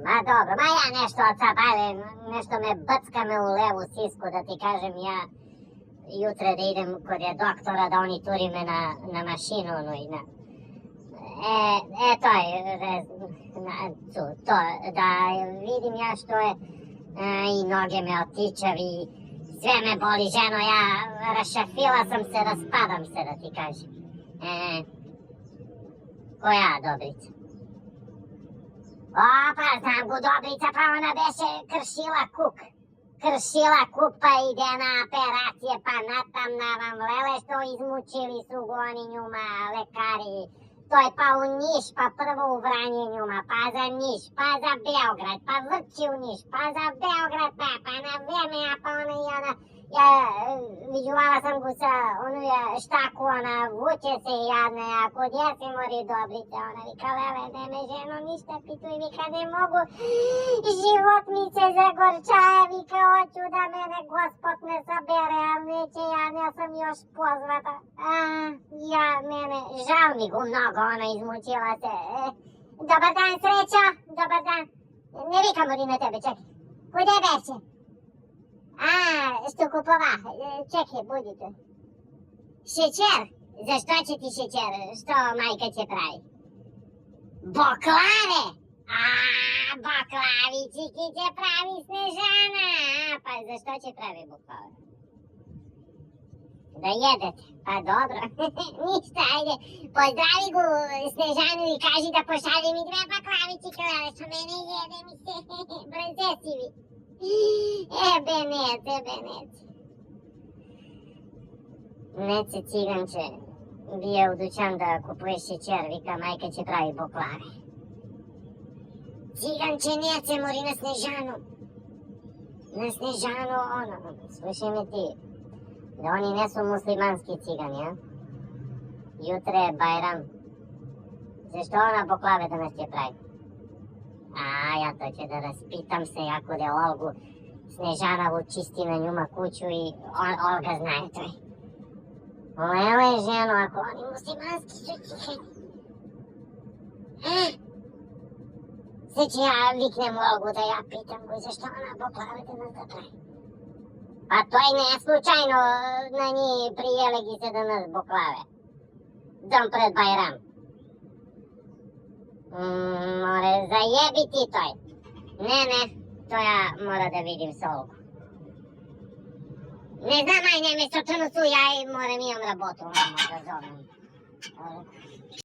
Ma dobro, ma ja nešto od sad, ajde, nešto me backa me u levu sisku, da ti kažem, ja jutre da idem kod je doktora, da oni turi me na mašinu, ono, i na... to, da vidim ja što je, i noge me otičavi, sve me boli, ženo, ja rašafila sam se, raspadam se, da ti kažem. Koja Dobrica? O, pa znam go Dobrica, pa ona beše kršila kuk, pa ide na operacije, pa natamna vam lele, što izmučili su go oni njuma, lekari. To je pa u Niš, pa prvo u Vranje njuma, pa za Niš, pa za Beograd, pa vrči u Niš, pa za Beograd, pa na vreme, pa ona i ona, ja viđuvala sam go sa onu štaku, ona vuče se jadna, ja kod jesi mori Dobrice, ona vika, lele, ne me ženo ništa pituj, vika, ne mogu, život mi se zagorčaje, vika, hoću da mene Gospod ne sabere, a neće, ja ne sam još pozvata, mene, žal mi go mnogo, ona izmučila se, dobar dan, srećo, dobar dan, ne vika mori na tebe, čekaj, kude beše? Što kupova, čekaj, budi tu. Šećer, zašto će ti šećer, što majka će pravi? Boklave! Boklavićiki će pravi Snežana, pa zašto će pravi boklave? Da jedete, pa dobro, ništa, ajde, pozdravi go Snežanu i kaži da pošalje mi 2 boklavićike, ali što mene jede mi se, blezesivi. Benec. Nece ciganče bije u dućan da kupuje šećer, vika majka će pravi boklave. Ciganče nece mori na Snežanu. Na Snežanu ono, slušaj me ti, da oni ne su muslimanski cigani, a? Jutre je Bajram. Zašto ona boklave danas će pravi? Ja to će da raspitam se, ako da Olgu Snežanovu čisti na njuma kuću i Olga znaje to je. Lele ženo, ako oni muslimanski su cigani. Sve će ja viknem Olgu da ja pitam go zašto ona boklave danas da pravi. Pa to je ne slučajno na njih prijelegi se danas boklave. Dom pred Bajram. More zajebi ti toj. Ne, to ja mora da vidim s Olgu. Ne znam, aj ne me sočanu su, ja moram imam rabotu, da zovem.